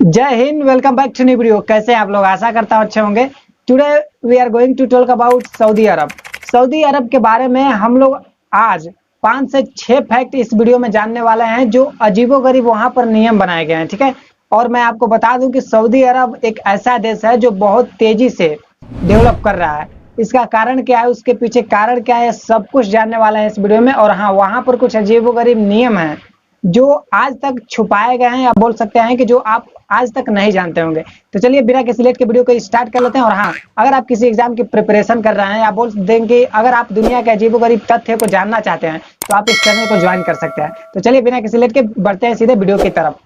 जय हिंद। Welcome back to new video. कैसे हैं आप लोग? आशा करता हूं अच्छे होंगे। Today we are going to talk about Saudi Arab. Saudi Arab के बारे में हम लोग आज 5 से 6 फैक्ट इस वीडियो में जानने वाले हैं जो अजीबोगरीब वहां पर नियम बनाए गए हैं। ठीक है, और मैं आपको बता दूं कि सऊदी अरब एक ऐसा देश है जो बहुत तेजी से डेवलप कर रहा है। इसका कारण क्या है, उसके पीछे कारण क्या है, सब कुछ जानने वाले हैं इस वीडियो में। और हाँ, वहां पर कुछ अजीबोगरीब नियम हैं जो आज तक छुपाए गए हैं, या बोल सकते हैं कि जो आप आज तक नहीं जानते होंगे। तो चलिए बिना किसी लेट के वीडियो को स्टार्ट कर लेते हैं। और हाँ, अगर आप किसी एग्जाम की प्रिपरेशन कर रहे हैं, या बोल देंगे अगर आप दुनिया के अजीबोगरीब तथ्य को जानना चाहते हैं, तो आप इस चैनल को ज्वाइन कर सकते हैं। तो चलिए बिना किसी लेट के बढ़ते हैं सीधे वीडियो की तरफ।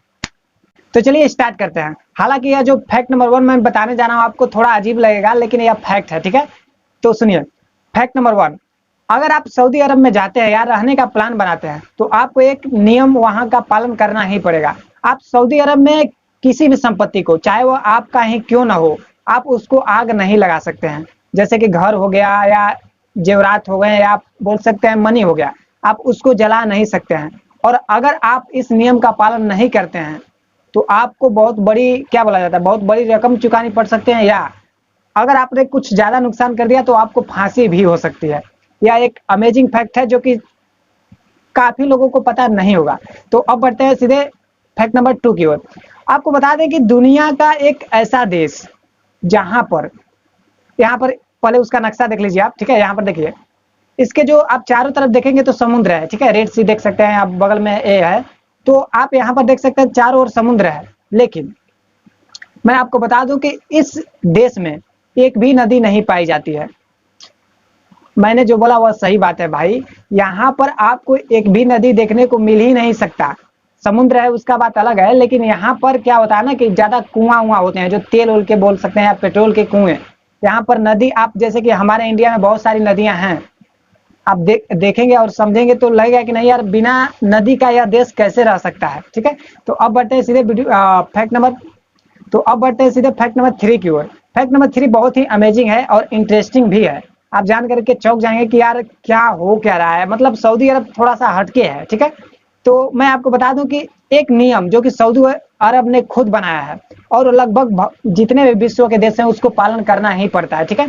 तो चलिए स्टार्ट करते हैं। हालांकि यह जो फैक्ट नंबर 1 मैं बताने जा रहा हूँ आपको थोड़ा अजीब लगेगा, लेकिन यह फैक्ट है। ठीक है, तो सुनिए। फैक्ट नंबर 1, अगर आप सऊदी अरब में जाते हैं या रहने का प्लान बनाते हैं, तो आपको एक नियम वहां का पालन करना ही पड़ेगा। आप सऊदी अरब में किसी भी संपत्ति को, चाहे वो आपका ही क्यों ना हो, आप उसको आग नहीं लगा सकते हैं। जैसे कि घर हो गया, या जेवरात हो गए, या आप बोल सकते हैं मनी हो गया, आप उसको जला नहीं सकते हैं। और अगर आप इस नियम का पालन नहीं करते हैं, तो आपको बहुत बड़ी, क्या बोला जाता है, बहुत बड़ी रकम चुकानी पड़ सकती है, या अगर आपने कुछ ज्यादा नुकसान कर दिया तो आपको फांसी भी हो सकती है। यह एक अमेजिंग फैक्ट है जो कि काफी लोगों को पता नहीं होगा। तो अब बढ़ते हैं सीधे फैक्ट नंबर 2 की ओर। आपको बता दें कि दुनिया का एक ऐसा देश जहां पर, यहाँ पर पहले उसका नक्शा देख लीजिए आप। ठीक है, यहाँ पर देखिए, इसके जो आप चारों तरफ देखेंगे तो समुद्र है। ठीक है, रेड सी देख सकते हैं आप, बगल में ए है, तो आप यहाँ पर देख सकते हैं चारों ओर समुद्र है। लेकिन मैं आपको बता दूं कि इस देश में एक भी नदी नहीं पाई जाती है। मैंने जो बोला वह सही बात है भाई। यहाँ पर आपको एक भी नदी देखने को मिल ही नहीं सकता। समुद्र है उसका बात अलग है, लेकिन यहाँ पर क्या होता है ना कि ज्यादा कुआं उआ होते हैं, जो तेल उल के बोल सकते हैं, या पेट्रोल के कुएं। यहाँ पर नदी, आप जैसे कि हमारे इंडिया में बहुत सारी नदियां हैं, आप देखेंगे और समझेंगे तो लगेगा कि नहीं यार, बिना नदी का यह देश कैसे रह सकता है। ठीक है, तो अब बढ़ते हैं सीधे फैक्ट नंबर तो अब बढ़ते हैं सीधे फैक्ट नंबर 3 की ओर। फैक्ट नंबर 3 बहुत ही अमेजिंग है और इंटरेस्टिंग भी है। आप जान करके चौंक जाएंगे कि यार क्या हो क्या रहा है, मतलब सऊदी अरब थोड़ा सा हटके है। ठीक है, तो मैं आपको बता दूं कि एक नियम जो कि सऊदी अरब ने खुद बनाया है, और लगभग जितने भी विश्व के देश हैं उसको पालन करना ही पड़ता है। ठीक है,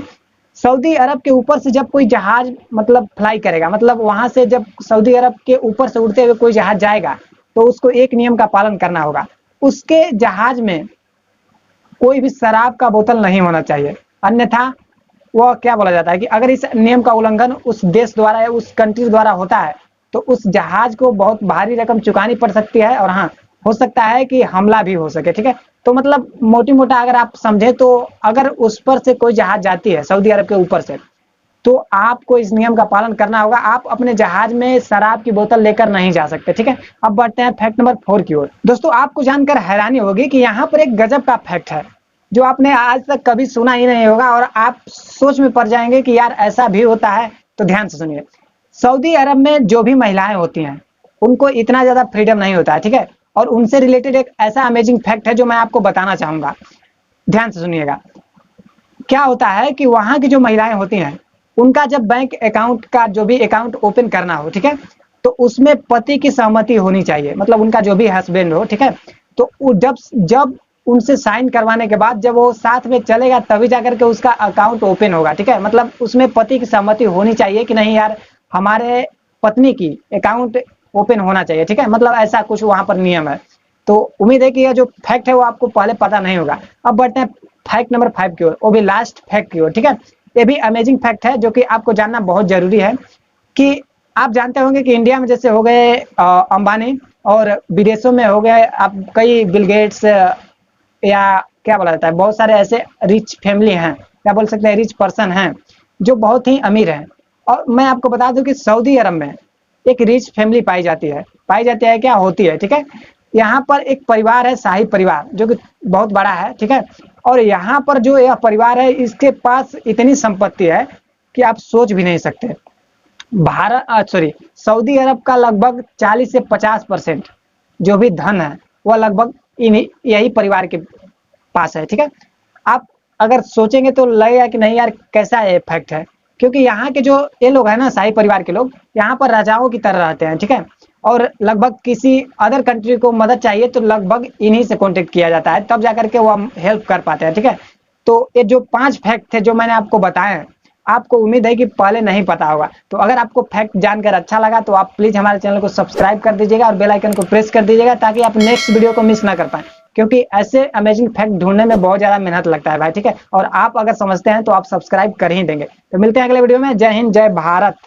सऊदी अरब के ऊपर से जब कोई जहाज मतलब फ्लाई करेगा, मतलब वहां से जब सऊदी अरब के ऊपर से उड़ते हुए कोई जहाज जाएगा, तो उसको एक नियम का पालन करना होगा। उसके जहाज में कोई भी शराब का बोतल नहीं होना चाहिए, अन्यथा वह, क्या बोला जाता है कि अगर इस नियम का उल्लंघन उस देश द्वारा या उस कंट्री द्वारा होता है, तो उस जहाज को बहुत भारी रकम चुकानी पड़ सकती है, और हाँ, हो सकता है कि हमला भी हो सके। ठीक है, तो मतलब मोटी मोटा अगर आप समझे, तो अगर उस पर से कोई जहाज जाती है सऊदी अरब के ऊपर से, तो आपको इस नियम का पालन करना होगा। आप अपने जहाज में शराब की बोतल लेकर नहीं जा सकते। ठीक है, अब बढ़ते हैं फैक्ट नंबर 4 की ओर। दोस्तों, आपको जानकर हैरानी होगी कि यहाँ पर एक गजब का फैक्ट है जो आपने आज तक कभी सुना ही नहीं होगा, और आप सोच में पड़ जाएंगे कि यार ऐसा भी होता है। तो ध्यान से सुनिए। सऊदी अरब में जो भी महिलाएं होती हैं, उनको इतना ज्यादा फ्रीडम नहीं होता है। ठीक है, और उनसे रिलेटेड एक ऐसा अमेजिंग फैक्ट है जो मैं आपको बताना चाहूंगा। ध्यान से सुनिएगा। क्या होता है कि वहां की जो महिलाएं होती हैं, उनका जब बैंक अकाउंट का जो भी अकाउंट ओपन करना हो, ठीक है, तो उसमें पति की सहमति होनी चाहिए, मतलब उनका जो भी हस्बैंड हो। ठीक है, तो जब जब उनसे साइन करवाने के बाद जब वो साथ में चलेगा, तभी जाकर के उसका अकाउंट ओपन होगा। ठीक है, मतलब उसमें पति की सहमति होनी चाहिए कि नहीं यार, हमारे पत्नी की अकाउंट ओपन होना चाहिए। ठीक है, मतलब ऐसा कुछ वहां पर नियम है। तो उम्मीद है कि यह जो फैक्ट है वो आपको पहले पता नहीं होगा। अब बढ़ते हैं फैक्ट नंबर 5 की ओर, वो भी लास्ट फैक्ट की ओर। ठीक है, ये भी अमेजिंग फैक्ट है जो कि आपको जानना बहुत जरूरी है। कि आप जानते होंगे कि इंडिया में जैसे हो गए अंबानी, और विदेशों में हो गए आप कई बिल गेट्स, या क्या बोला जाता है, बहुत सारे ऐसे रिच फैमिली हैं, क्या बोल सकते हैं, रिच पर्सन हैं जो बहुत ही अमीर हैं। और मैं आपको बता दूं कि सऊदी अरब में एक रिच फैमिली पाई जाती है, क्या होती है। ठीक है, यहाँ पर एक परिवार है, शाही परिवार, जो कि बहुत बड़ा है। ठीक है, और यहाँ पर जो यह परिवार है, इसके पास इतनी संपत्ति है कि आप सोच भी नहीं सकते। सऊदी अरब का लगभग 40 से 50% जो भी धन है, वह लगभग यही परिवार के पास है। ठीक है, आप अगर सोचेंगे तो लगेगा कि नहीं यार, कैसा ये फैक्ट है। क्योंकि यहाँ के जो ये लोग हैं ना, शाही परिवार के लोग, यहाँ पर राजाओं की तरह रहते हैं। ठीक है, और लगभग किसी अदर कंट्री को मदद चाहिए तो लगभग इन्हीं से कांटेक्ट किया जाता है, तब जाकर के वो हम हेल्प कर पाते हैं। ठीक है, तो ये जो 5 फैक्ट थे जो मैंने आपको बताए हैं, आपको उम्मीद है कि पहले नहीं पता होगा। तो अगर आपको फैक्ट जानकर अच्छा लगा तो आप प्लीज हमारे चैनल को सब्सक्राइब कर दीजिएगा और बेल आइकन को प्रेस कर दीजिएगा, ताकि आप नेक्स्ट वीडियो को मिस ना कर पाए, क्योंकि ऐसे अमेजिंग फैक्ट ढूंढने में बहुत ज्यादा मेहनत लगता है भाई। ठीक है, और आप अगर समझते हैं तो आप सब्सक्राइब कर ही देंगे। तो मिलते हैं अगले वीडियो में। जय हिंद, जय भारत।